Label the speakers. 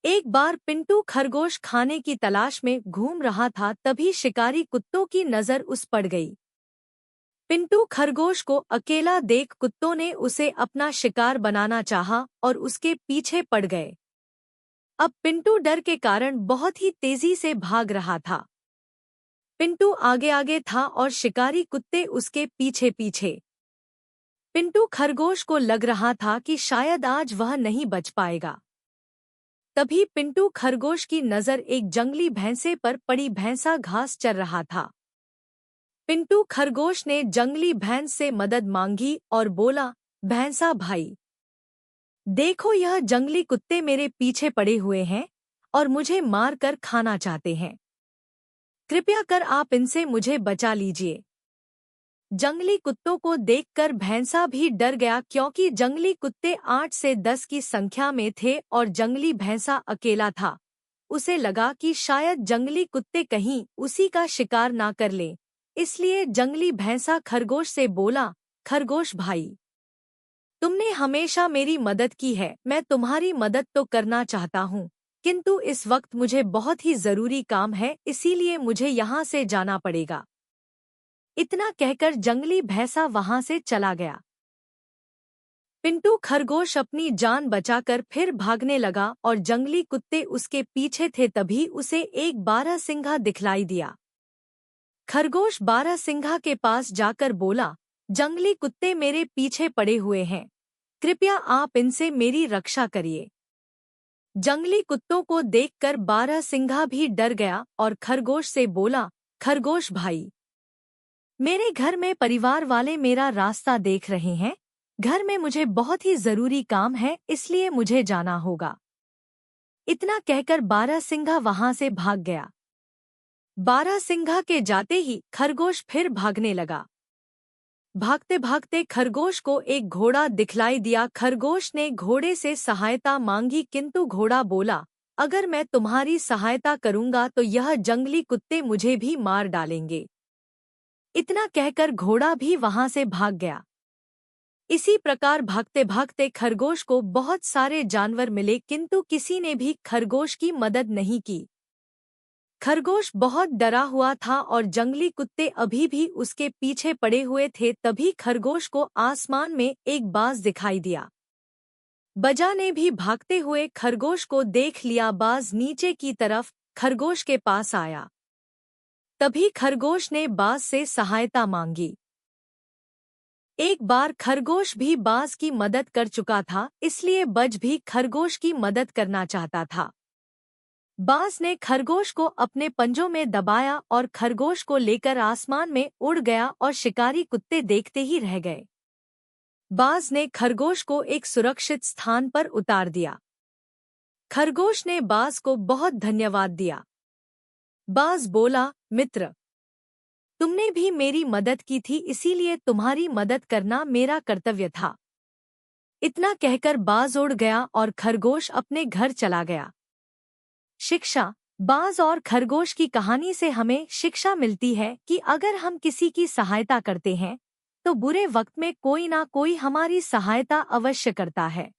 Speaker 1: एक बार पिंटू खरगोश खाने की तलाश में घूम रहा था, तभी शिकारी कुत्तों की नजर उस पड़ गई। पिंटू खरगोश को अकेला देख कुत्तों ने उसे अपना शिकार बनाना चाहा और उसके पीछे पड़ गए। अब पिंटू डर के कारण बहुत ही तेजी से भाग रहा था। पिंटू आगे आगे था और शिकारी कुत्ते उसके पीछे पीछे। पिंटू खरगोश को लग रहा था कि शायद आज वह नहीं बच पाएगा। तभी पिंटू खरगोश की नजर एक जंगली भैंसे पर पड़ी। भैंसा घास चर रहा था। पिंटू खरगोश ने जंगली भैंस से मदद मांगी और बोला, भैंसा भाई, देखो यह जंगली कुत्ते मेरे पीछे पड़े हुए हैं और मुझे मार कर खाना चाहते हैं। कृपया कर आप इनसे मुझे बचा लीजिए। जंगली कुत्तों को देखकर भैंसा भी डर गया, क्योंकि जंगली कुत्ते 8 से 10 की संख्या में थे और जंगली भैंसा अकेला था। उसे लगा कि शायद जंगली कुत्ते कहीं उसी का शिकार ना कर लें। इसलिए जंगली भैंसा खरगोश से बोला, खरगोश भाई, तुमने हमेशा मेरी मदद की है, मैं तुम्हारी मदद तो करना चाहता हूँ, किंतु इस वक्त मुझे बहुत ही जरूरी काम है, इसीलिए मुझे यहाँ से जाना पड़ेगा। इतना कहकर जंगली भैंसा वहां से चला गया। पिंटू खरगोश अपनी जान बचाकर फिर भागने लगा और जंगली कुत्ते उसके पीछे थे। तभी उसे एक बारहसिंघा दिखलाई दिया। खरगोश बारहसिंघा के पास जाकर बोला, जंगली कुत्ते मेरे पीछे पड़े हुए हैं, कृपया आप इनसे मेरी रक्षा करिए। जंगली कुत्तों को देखकर बारहसिंघा भी डर गया और खरगोश से बोला, खरगोश भाई, मेरे घर में परिवार वाले मेरा रास्ता देख रहे हैं। घर में मुझे बहुत ही जरूरी काम है, इसलिए मुझे जाना होगा। इतना कहकर बारहसिंघा वहां से भाग गया। बारहसिंघा के जाते ही खरगोश फिर भागने लगा। भागते भागते खरगोश को एक घोड़ा दिखलाई दिया। खरगोश ने घोड़े से सहायता मांगी, किंतु घोड़ा बोला, अगर मैं तुम्हारी सहायता करूंगा तो यह जंगली कुत्ते मुझे भी मार डालेंगे। इतना कहकर घोड़ा भी वहां से भाग गया। इसी प्रकार भागते भागते खरगोश को बहुत सारे जानवर मिले, किंतु किसी ने भी खरगोश की मदद नहीं की। खरगोश बहुत डरा हुआ था और जंगली कुत्ते अभी भी उसके पीछे पड़े हुए थे। तभी खरगोश को आसमान में एक बाज दिखाई दिया। बजा ने भी भागते हुए खरगोश को देख लिया। बाज नीचे की तरफ खरगोश के पास आया। तभी खरगोश ने बाज से सहायता मांगी। एक बार खरगोश भी बाज की मदद कर चुका था, इसलिए बज भी खरगोश की मदद करना चाहता था। बाज ने खरगोश को अपने पंजों में दबाया और खरगोश को लेकर आसमान में उड़ गया और शिकारी कुत्ते देखते ही रह गए। बाज ने खरगोश को एक सुरक्षित स्थान पर उतार दिया। खरगोश ने बाज को बहुत धन्यवाद दिया। बाज बोला, मित्र, तुमने भी मेरी मदद की थी, इसीलिए तुम्हारी मदद करना मेरा कर्तव्य था। इतना कहकर बाज उड़ गया और खरगोश अपने घर चला गया। शिक्षा। बाज और खरगोश की कहानी से हमें शिक्षा मिलती है कि अगर हम किसी की सहायता करते हैं तो बुरे वक्त में कोई ना कोई हमारी सहायता अवश्य करता है।